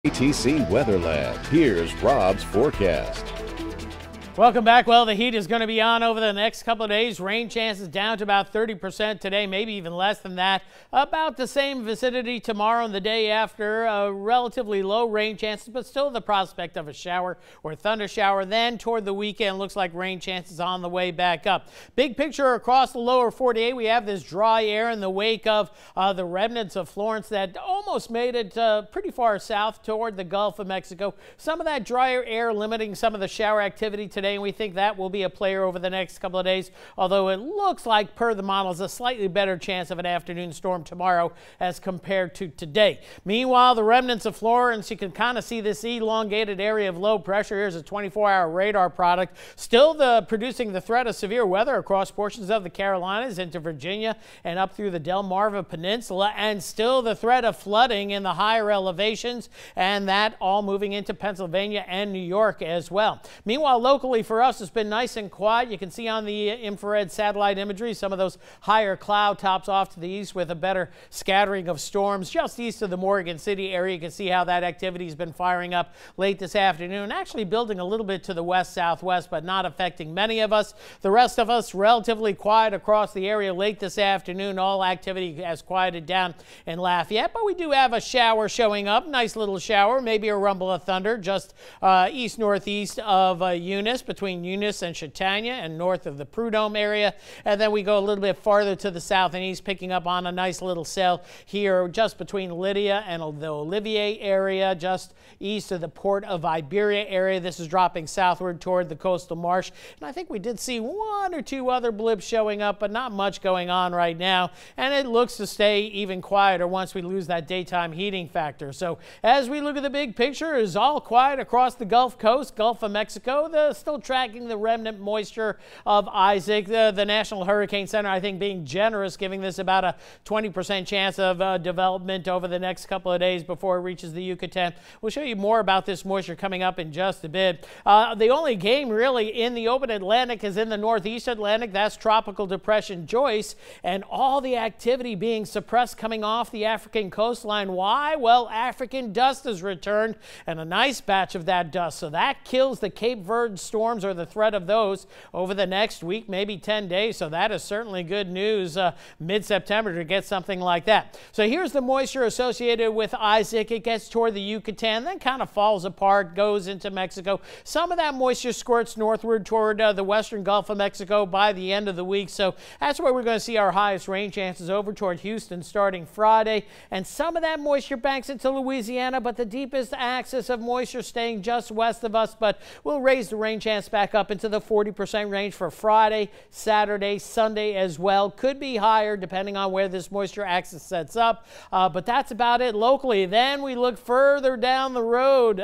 KATC Weather Lab. Here's Rob's forecast. Welcome back. Well, the heat is going to be on over the next couple of days. Rain chances down to about 30% today, maybe even less than that. About the same vicinity tomorrow and the day after. Relatively low rain chances, but still the prospect of a shower or thunder shower. Then toward the weekend, looks like rain chances on the way back up. Big picture across the lower 48, we have this dry air in the wake of the remnants of Florence that almost made it pretty far south toward the Gulf of Mexico. Some of that drier air limiting some of the shower activity today, and we think that will be a player over the next couple of days, although it looks like, per the models, a slightly better chance of an afternoon storm tomorrow as compared to today. Meanwhile, the remnants of Florence, you can kind of see this elongated area of low pressure. Here's a 24-hour radar product, still producing the threat of severe weather across portions of the Carolinas into Virginia and up through the Delmarva Peninsula, and still the threat of flooding in the higher elevations, and that all moving into Pennsylvania and New York as well. Meanwhile, locally for us, it's been nice and quiet. You can see on the infrared satellite imagery some of those higher cloud tops off to the east with a better scattering of storms just east of the Morgan City area. You can see how that activity has been firing up late this afternoon, actually building a little bit to the west-southwest, but not affecting many of us. The rest of us relatively quiet across the area late this afternoon. All activity has quieted down in Lafayette, but we do have a shower showing up. Nice little shower, maybe a rumble of thunder just east-northeast of Eunice, between Eunice and Chautauqua and north of the Prudhomme area. And then we go a little bit farther to the south and east, picking up on a nice little cell here just between Lydia and the Olivier area, just east of the Port of Iberia area. This is dropping southward toward the coastal marsh. And I think we did see one or two other blips showing up, but not much going on right now. And it looks to stay even quieter once we lose that daytime heating factor. So as we look at the big picture, it's all quiet across the Gulf Coast, Gulf of Mexico. Still tracking the remnant moisture of Isaac. The National Hurricane Center, I think, being generous, giving this about a 20% chance of development over the next couple of days before it reaches the Yucatan. We'll show you more about this moisture coming up in just a bit. The only game really in the open Atlantic is in the northeast Atlantic. That's Tropical Depression Joyce, and all the activity being suppressed coming off the African coastline. Why? Well, African dust has returned, and a nice batch of that dust. So that kills the Cape Verde storms, or the threat of those, over the next week, maybe 10 days. So that is certainly good news mid-September to get something like that. So here's the moisture associated with Isaac. It gets toward the Yucatan, then kind of falls apart, goes into Mexico. Some of that moisture squirts northward toward the western Gulf of Mexico by the end of the week. So that's where we're going to see our highest rain chances, over toward Houston starting Friday. And some of that moisture banks into Louisiana, but the deepest axis of moisture staying just west of us. But we'll raise the rain chance back up into the 40% range for Friday, Saturday, Sunday as well. Could be higher depending on where this moisture axis sets up, but that's about it locally. Then we look further down the road.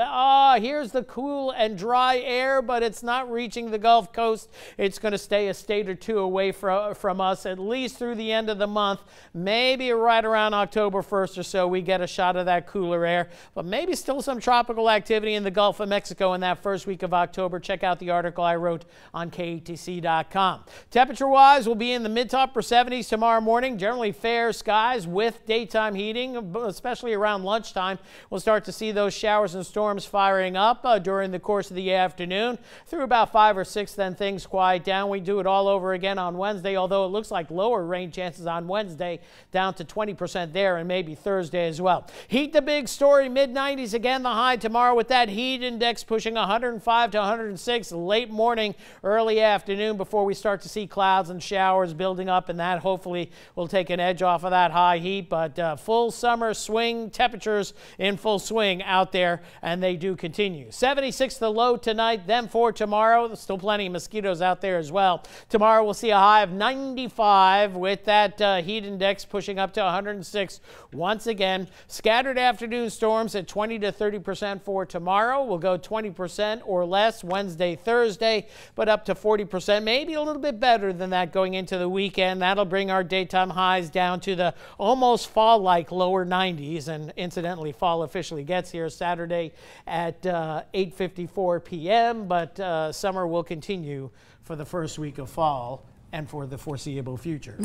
Here's the cool and dry air, but it's not reaching the Gulf Coast. It's going to stay a state or two away from us at least through the end of the month. Maybe right around October 1st or so we get a shot of that cooler air, but maybe still some tropical activity in the Gulf of Mexico in that first week of October. Check out the article I wrote on KATC.com. Temperature-wise, we'll be in the mid to upper 70s tomorrow morning. Generally fair skies with daytime heating, especially around lunchtime. We'll start to see those showers and storms firing up during the course of the afternoon. Through about 5 or 6, then things quiet down. We do it all over again on Wednesday, although it looks like lower rain chances on Wednesday, down to 20% there, and maybe Thursday as well. Heat, the big story, mid-90s again, the high tomorrow, with that heat index pushing 105 to 106 late morning, early afternoon, before we start to see clouds and showers building up, and that hopefully will take an edge off of that high heat. But full summer swing temperatures in full swing out there, and they do continue. 76 the low tonight, then for tomorrow. There's still plenty of mosquitoes out there as well. Tomorrow we'll see a high of 95 with that heat index pushing up to 106 once again. Scattered afternoon storms at 20 to 30% for tomorrow. We'll go 20% or less Wednesday, Thursday, but up to 40%, maybe a little bit better than that going into the weekend. That'll bring our daytime highs down to the almost fall-like lower 90s, and incidentally, fall officially gets here Saturday at 8:54 p.m., but summer will continue for the first week of fall and for the foreseeable future.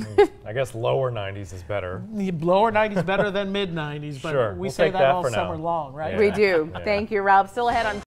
I guess lower 90s is better. Lower 90s better than mid 90s, but Sure, we we'll say take that that all for summer now. long, right? Yeah. We do. Thank you, Rob. Still ahead on